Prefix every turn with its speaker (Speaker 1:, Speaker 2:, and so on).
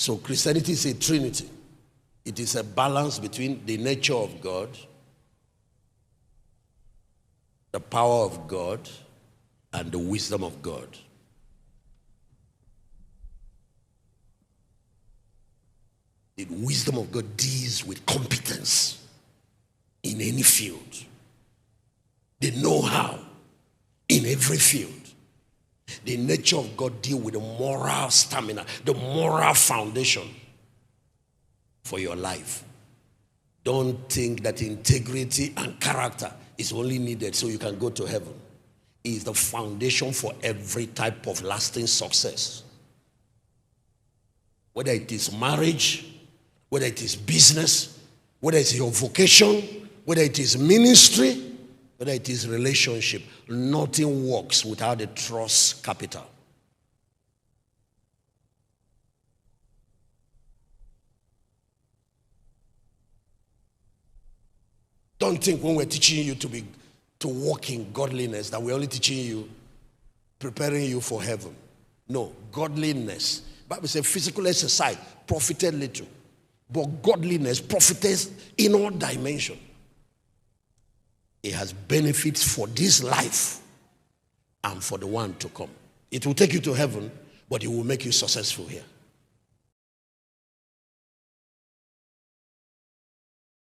Speaker 1: So Christianity is a trinity. It is a balance between the nature of God, the power of God, and the wisdom of God. The wisdom of God deals with competence in any field. The know-how in every field. The nature of God deals with the moral stamina, the moral foundation for your life. Don't think that integrity and character is only needed so you can go to heaven. It is the foundation for every type of lasting success. Whether it is marriage, whether it is business, whether it's your vocation, whether it is ministry, whether it is relationship, nothing works without a trust capital. Don't think when we're teaching you to walk in godliness that we're only teaching you, preparing you for heaven. No, godliness. Bible says physical exercise profited little, but godliness profits in all dimensions. It has benefits for this life and for the one to come. It will take you to heaven, but it will make you successful here.